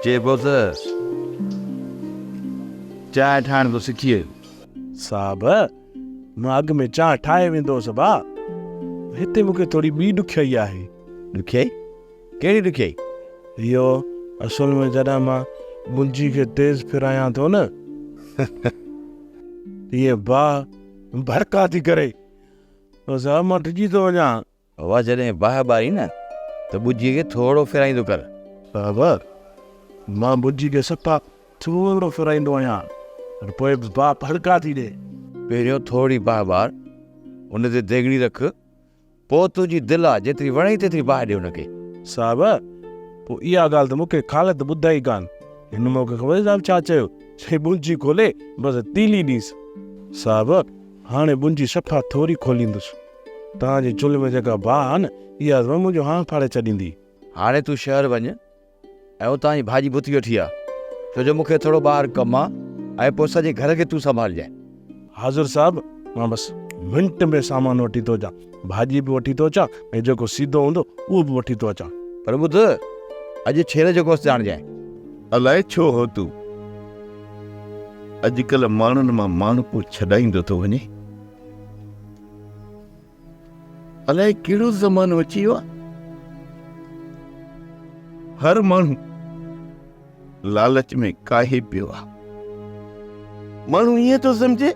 चइबो त चांहि ठाहिण थो सिखी साहब माग में चांहि ठाहे वेंदोसि भा हिते मूंखे थोरी ॿी ॾुखियाई आहे ॾुखियाई कहिड़ी ॾुखियाई इहो असुल में जॾहिं मां मुंजी खे तेज़ फिरायां थो न इहे बाह भड़का थी करे साहब मां टिजी थो वञा उहा जॾहिं बाह ॿारी न त ॿुजीअ खे थोरो फिराईंदो कर साहब मां मुंजी खे सफ़ा थोरो फिराईंदो आहियां पर पोइ बाह भड़का थी ॾे पहिरियों थोरी बाह ॿार उन ते देगड़ी रख पोइ तुंहिंजी दिलि आहे जेतिरी वणे तेतिरी बाह ॾे हुनखे साहब पोइ इहा ॻाल्हि त मूंखे खालत ॿुधाई कान हिन मूंखे ख़बर साहब छा चयो चई मुंजी खोले बसि तीली ॾींसि साहब हाणे मुंजी सफ़ा थोरी खोलींदुसि तव्हांजे चुल्हि में जेका बाह आहे न इहा मुंहिंजो हां फाड़े छॾींदी हाणे तूं शहर वञ ऐं उतां जी भाॼी बुती वठी आ छो जो मूंखे थोरो ॿाहिरि कमु आहे ऐं पोइ सॼे घर खे तूं संभालजांइ हाज़ुर साहब मां बसि मिंट में सामान वठी थो अचां भाॼी बि वठी थो अचां ऐं जेको सीधो हूंदो उहो बि वठी थो अचां पर ॿुध अॼु छेर जो गोश्त आणजांइ अलाए छो हो तूं अॼुकल्ह माण्हुनि मां माण्हू को छॾाईंदो थो वञे अलाए कहिड़ो ज़मानो अची वियो आहे हर माण्हू लालच में काहे पियो आहे माण्हू ईअं थो सम्झे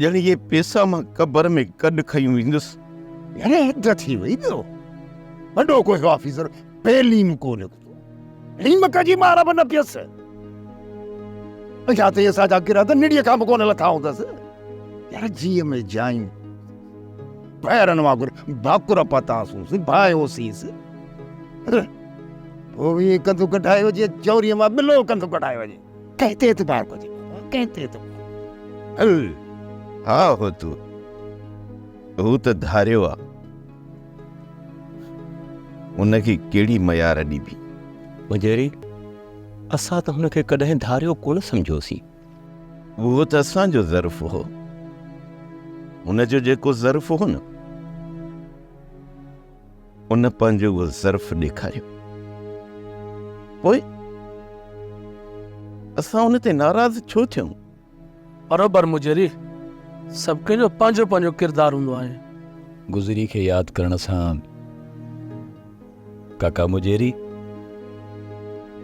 ॼण इहे पैसा मां क़बर में कढ खयूं ईंदुसि यानी हद थी वई ॿियो वॾो कोई ऑफिसर पेलीम को निकितो लीम कजी मार बि न पियसि या त असांजा गिराद निड़ीअ खां बि कोन लथा हूंदसि यार जीअ में जायूं पैरनि वांगुरु भाकुर पतासूंसि भायोसींसि पोइ इहे कंधु कढायो जीअं चौरीअ मां ॿिलो कंधु कढायो वञे कंहिं ते एतबार कजे कंहिं ते हल हा हो तूं हू त धारियो आहे उनखे कहिड़ी मयार ॾिबी मुंहिंजेरी असां त हुनखे कॾहिं धारियो कोन सम्झोसीं उहो त असांजो ज़र्फ़ हो हुनजो जेको ज़र्फ़ हो न उन पंहिंजो उहो ज़र्फ़ ॾेखारियो पोइ असां उन ते नाराज़ छो थियूं बरोबर मुंहिंजेरी सभु कंहिंजो पंहिंजो पंहिंजो किरदारु हूंदो आहे गुज़री खे यादि करण सां काका मुंहिंजेरी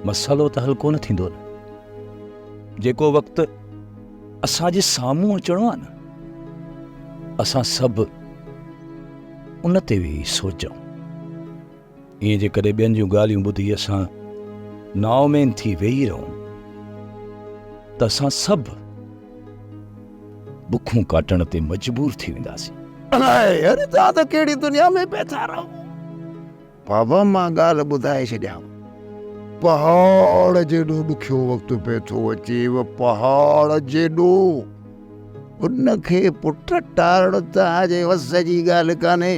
मसालो त हल कोन थींदो न जेको वक़्तु असांजे साम्हूं अचणो आहे न असां सभु उन ते वेही सोचूं ईअं जे कॾहिं ॿियनि जूं ॻाल्हियूं ॿुधी असां नाउमेन थी वेही रहूं त असां सभु बुखूं काटण ते मजबूर थी वेंदासीं अरे तव्हां त कहिड़ी दुनिया में पिया रहो बाबा मां ॻाल्हि ॿुधाए छॾियां पहाड़ जेॾो ॾुखियो वक़्तु पियो थो अचेव पहाड़ जेॾो उनखे पुट टारणो तव्हांजे वस जी ॻाल्हि कान्हे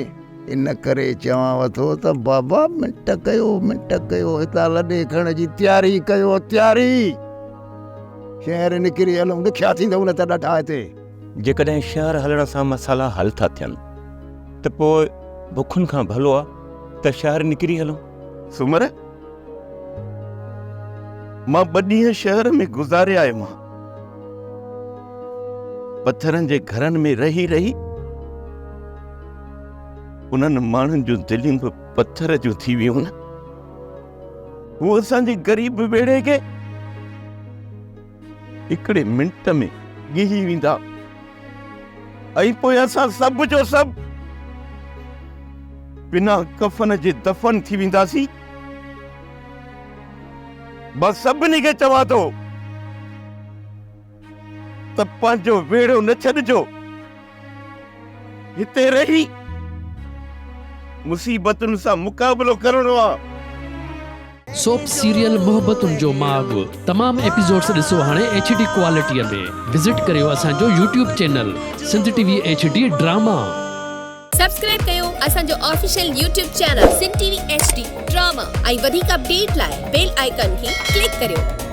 इन करे चवांव थो त बाबा मिंट कयो हितां लॾे खणण जी तयारी कयो तयारी शहर निकिरी हलूं ॾुखिया थींदव न त ॾाढा हिते जेकॾहिं शहर हलण सां मसाला हल था थियनि त पोइ बुखुनि खां भलो आहे त शहर निकिरी हलूं सुमर मां 2 ॾींहं शहर में गुज़ारे आयो मां पत्थरनि जे घरनि में रही रही उन्हनि माण्हुनि जूं दिलियूं बि पत्थर जूं थी वियूं न उहो असांजे ग़रीब बेड़े खे हिकिड़े मिंट में ॻिही वेंदा ऐं पोइ असां सभु जो सभु बिना कफन जे दफ़न थी वेंदासीं बस सभिनी खे चवां थो त पंहिंजो वेड़ो न छॾिजो हिते रही मुसीबतुनि सां मुक़ाबिलो करणो आहे सोप सीरियल मुहब्बतुन जो माग तमाम एपिसोड्स ॾिसो हाणे HD क्वालिटीअ में विजिट करियो असांजो YouTube channel Sindh TV HD drama subscribe कयो असांजो official YouTube channel SindhTVHD drama ऐं वधीक अपडेट लाइ बेल आइकन खे क्लिक करियो